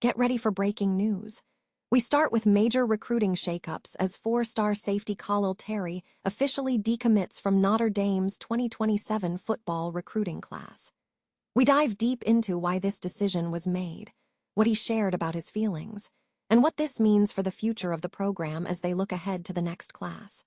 Get ready for breaking news. We start with major recruiting shakeups as four-star safety Khalil Terry officially decommits from Notre Dame's 2027 football recruiting class. We dive deep into why this decision was made, what he shared about his feelings, and what this means for the future of the program as they look ahead to the next class.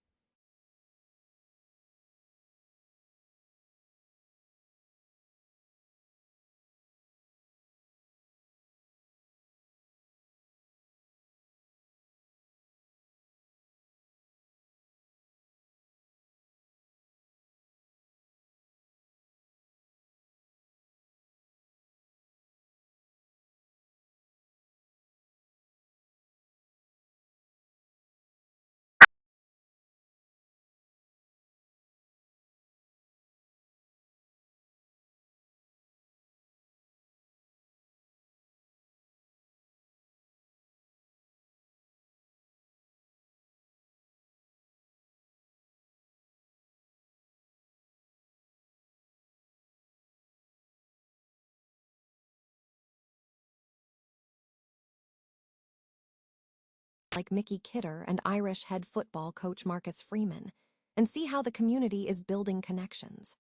Like Mickey Kidder and Irish head football coach Marcus Freeman, and see how the community is building connections.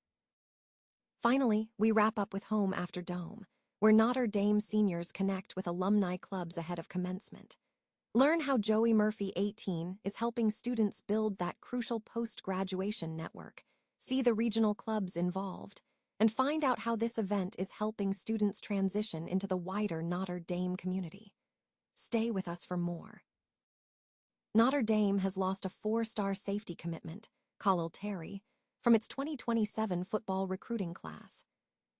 Finally, we wrap up with Home After Dome, where Notre Dame seniors connect with alumni clubs ahead of commencement. Learn how Joey Murphy, 18, is helping students build that crucial post-graduation network, see the regional clubs involved, and find out how this event is helping students transition into the wider Notre Dame community. Stay with us for more. Notre Dame has lost a four-star safety commitment, Khalil Terry, from its 2027 football recruiting class.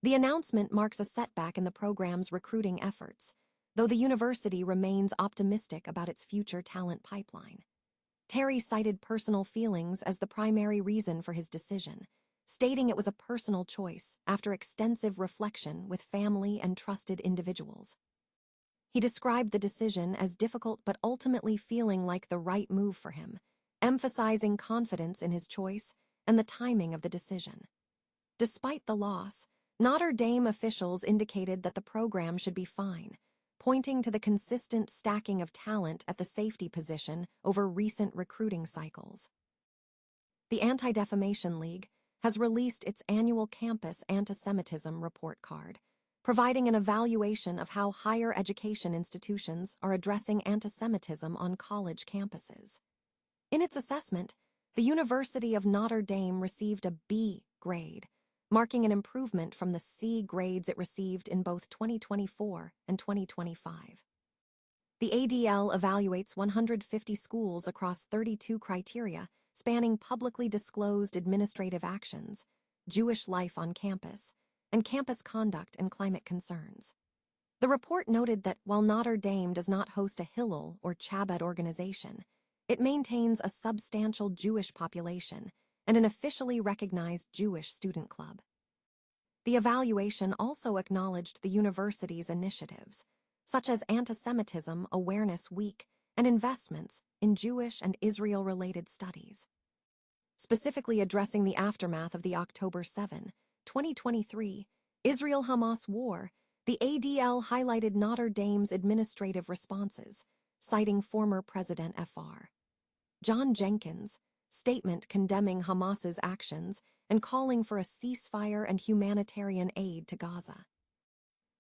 The announcement marks a setback in the program's recruiting efforts, though the university remains optimistic about its future talent pipeline. Terry cited personal feelings as the primary reason for his decision, stating it was a personal choice after extensive reflection with family and trusted individuals. He described the decision as difficult but ultimately feeling like the right move for him, emphasizing confidence in his choice and the timing of the decision. Despite the loss, Notre Dame officials indicated that the program should be fine, pointing to the consistent stacking of talent at the safety position over recent recruiting cycles. The Anti-Defamation League has released its annual campus antisemitism report card, providing an evaluation of how higher education institutions are addressing antisemitism on college campuses. In its assessment, the University of Notre Dame received a B grade, marking an improvement from the C grades it received in both 2024 and 2025. The ADL evaluates 150 schools across 32 criteria spanning publicly disclosed administrative actions, Jewish life on campus, and campus conduct and climate concerns. The report noted that while Notre Dame does not host a Hillel or Chabad organization, it maintains a substantial Jewish population and an officially recognized Jewish student club. The evaluation also acknowledged the university's initiatives, such as Anti-Semitism Awareness Week and investments in Jewish and Israel-related studies. Specifically addressing the aftermath of the October 7, 2023, Israel-Hamas war, the ADL highlighted Notre Dame's administrative responses, citing former President Fr. John Jenkins' statement condemning Hamas's actions and calling for a ceasefire and humanitarian aid to Gaza.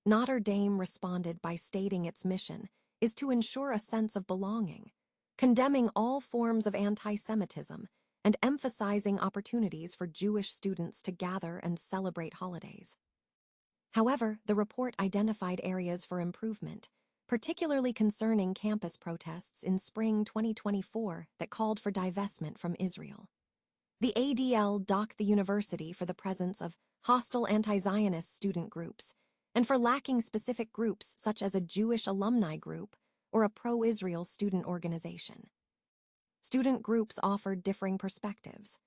Notre Dame responded by stating its mission is to ensure a sense of belonging, condemning all forms of anti-Semitism and emphasizing opportunities for Jewish students to gather and celebrate holidays. However, the report identified areas for improvement, particularly concerning campus protests in spring 2024 that called for divestment from Israel. The ADL docked the university for the presence of hostile anti-Zionist student groups and for lacking specific groups such as a Jewish alumni group or a pro-Israel student organization. Student groups offered differing perspectives.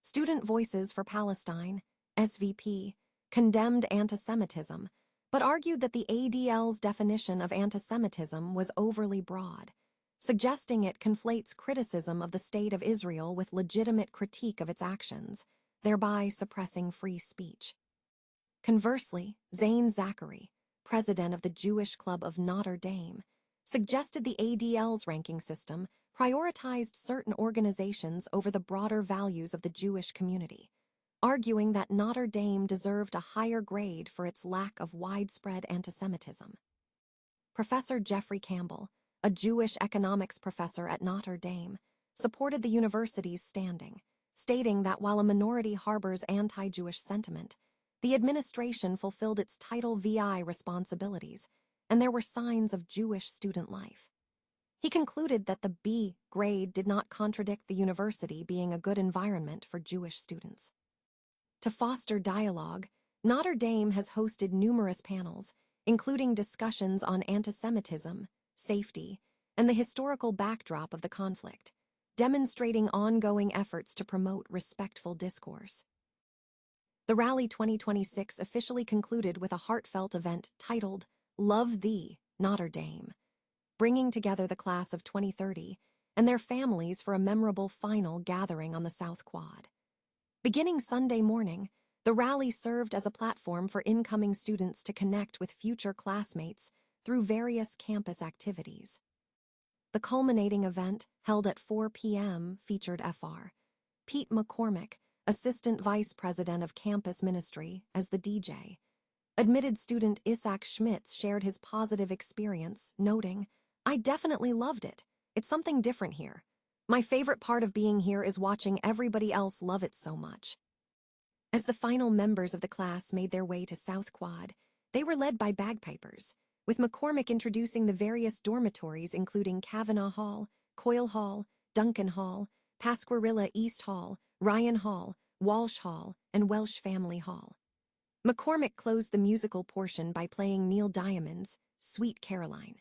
Student Voices for Palestine, SVP, condemned antisemitism, but argued that the ADL's definition of antisemitism was overly broad, suggesting it conflates criticism of the State of Israel with legitimate critique of its actions, thereby suppressing free speech. Conversely, Zain Zachary, president of the Jewish Club of Notre Dame, suggested the ADL's ranking system prioritized certain organizations over the broader values of the Jewish community, arguing that Notre Dame deserved a higher grade for its lack of widespread antisemitism. Professor Jeffrey Campbell, a Jewish economics professor at Notre Dame, supported the university's standing, stating that while a minority harbors anti-Jewish sentiment, the administration fulfilled its Title VI responsibilities, and there were signs of Jewish student life. He concluded that the B grade did not contradict the university being a good environment for Jewish students. To foster dialogue, Notre Dame has hosted numerous panels, including discussions on antisemitism, safety, and the historical backdrop of the conflict, demonstrating ongoing efforts to promote respectful discourse. The Rally 2026 officially concluded with a heartfelt event titled Love Thee, Notre Dame, bringing together the class of 2030 and their families for a memorable final gathering on the South Quad. Beginning Sunday morning, the rally served as a platform for incoming students to connect with future classmates through various campus activities. The culminating event, held at 4 p.m., featured Fr. Pete McCormick, Assistant Vice President of Campus Ministry, as the DJ. Admitted student Isaac Schmitz shared his positive experience, noting, "I definitely loved it. It's something different here. My favorite part of being here is watching everybody else love it so much." As the final members of the class made their way to South Quad, they were led by bagpipers, with McCormick introducing the various dormitories including Kavanaugh Hall, Coyle Hall, Duncan Hall, Pasquarilla East Hall, Ryan Hall, Walsh Hall, and Welsh Family Hall. McCormick closed the musical portion by playing Neil Diamond's Sweet Caroline.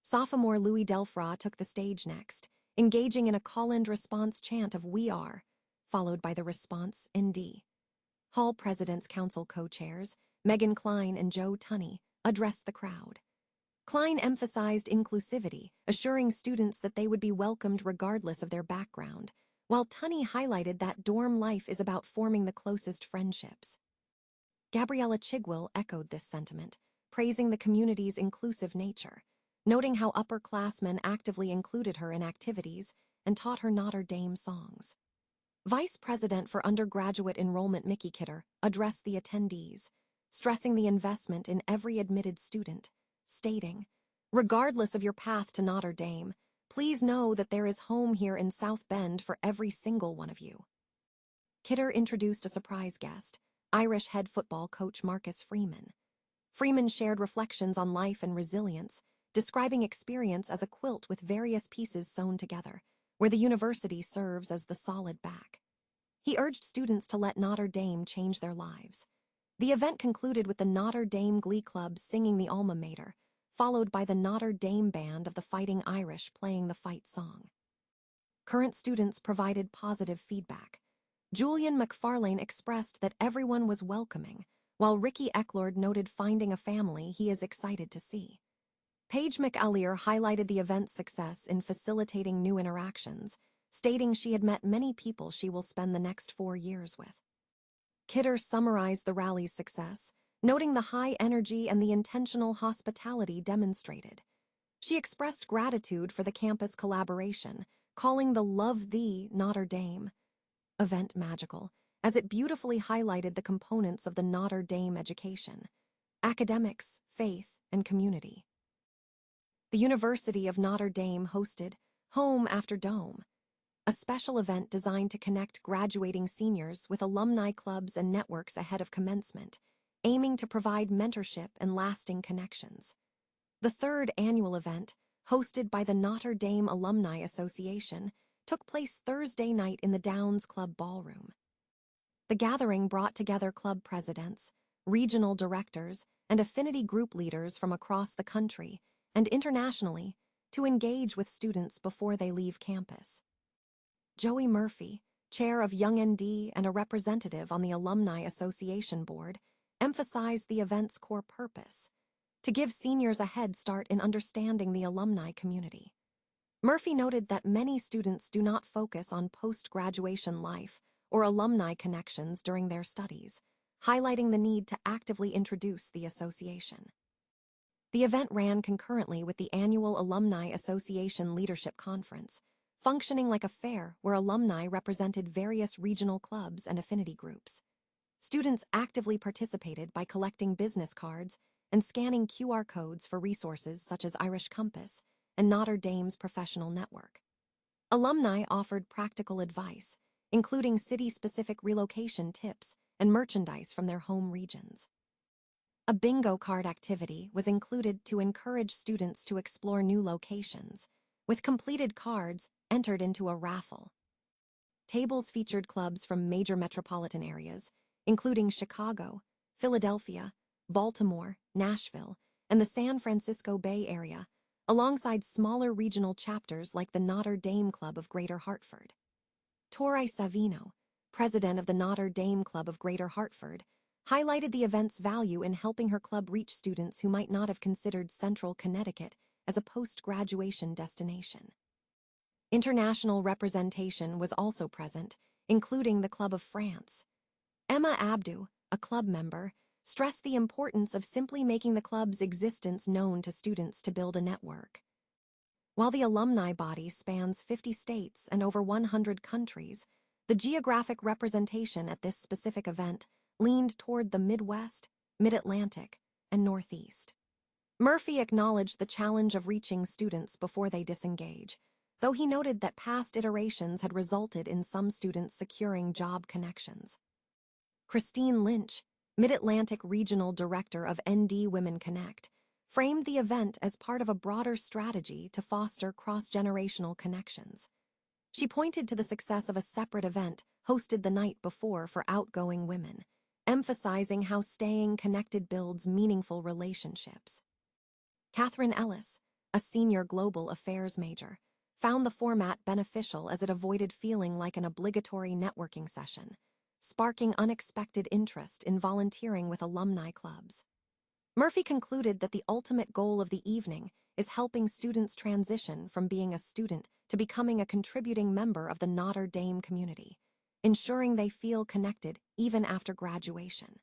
Sophomore Louis Delfra took the stage next, engaging in a call-and-response chant of "We Are," followed by the response "ND." Hall President's Council co-chairs, Megan Klein and Joe Tunney, addressed the crowd. Klein emphasized inclusivity, assuring students that they would be welcomed regardless of their background, while Tunney highlighted that dorm life is about forming the closest friendships. Gabriella Chigwell echoed this sentiment, praising the community's inclusive nature, noting how upperclassmen actively included her in activities and taught her Notre Dame songs. Vice President for Undergraduate Enrollment Mickey Kidder addressed the attendees, stressing the investment in every admitted student, stating, "Regardless of your path to Notre Dame, please know that there is home here in South Bend for every single one of you." Kidder introduced a surprise guest, Irish head football coach Marcus Freeman. Freeman shared reflections on life and resilience, describing experience as a quilt with various pieces sewn together, where the university serves as the solid back. He urged students to let Notre Dame change their lives. The event concluded with the Notre Dame Glee Club singing the alma mater, followed by the Notre Dame Band of the Fighting Irish playing the fight song. Current students provided positive feedback. Julian McFarlane expressed that everyone was welcoming, while Ricky Ecklord noted finding a family he is excited to see. Paige McAleer highlighted the event's success in facilitating new interactions, stating she had met many people she will spend the next 4 years with. Kidder summarized the rally's success, noting the high energy and the intentional hospitality demonstrated. She expressed gratitude for the campus collaboration, calling the Love Thee, Notre Dame event magical, as it beautifully highlighted the components of the Notre Dame education: academics, faith, and community. The University of Notre Dame hosted Home After Dome, a special event designed to connect graduating seniors with alumni clubs and networks ahead of commencement, aiming to provide mentorship and lasting connections. The third annual event, hosted by the Notre Dame Alumni Association, took place Thursday night in the Downs Club Ballroom. The gathering brought together club presidents, regional directors, and affinity group leaders from across the country and internationally to engage with students before they leave campus. Joey Murphy, chair of Young ND and a representative on the Alumni Association Board, emphasized the event's core purpose: to give seniors a head start in understanding the alumni community. Murphy noted that many students do not focus on post-graduation life or alumni connections during their studies, highlighting the need to actively introduce the association. The event ran concurrently with the annual Alumni Association Leadership Conference, functioning like a fair where alumni represented various regional clubs and affinity groups. Students actively participated by collecting business cards and scanning QR codes for resources such as Irish Compass and Notre Dame's professional network. Alumni offered practical advice, including city-specific relocation tips and merchandise from their home regions. A bingo card activity was included to encourage students to explore new locations, with completed cards entered into a raffle. Tables featured clubs from major metropolitan areas, including Chicago, Philadelphia, Baltimore, Nashville, and the San Francisco Bay Area, alongside smaller regional chapters like the Notre Dame Club of Greater Hartford. Tori Savino, president of the Notre Dame Club of Greater Hartford, highlighted the event's value in helping her club reach students who might not have considered Central Connecticut as a post-graduation destination. International representation was also present, including the Club of France. Emma Abdu, a club member, stressed the importance of simply making the club's existence known to students to build a network. While the alumni body spans 50 states and over 100 countries, the geographic representation at this specific event leaned toward the Midwest, Mid-Atlantic, and Northeast. Murphy acknowledged the challenge of reaching students before they disengage, though he noted that past iterations had resulted in some students securing job connections. Christine Lynch, Mid-Atlantic Regional Director of ND Women Connect, framed the event as part of a broader strategy to foster cross-generational connections. She pointed to the success of a separate event hosted the night before for outgoing women, emphasizing how staying connected builds meaningful relationships. Catherine Ellis, a senior global affairs major, found the format beneficial as it avoided feeling like an obligatory networking session, sparking unexpected interest in volunteering with alumni clubs. Murphy concluded that the ultimate goal of the evening is helping students transition from being a student to becoming a contributing member of the Notre Dame community, ensuring they feel connected even after graduation.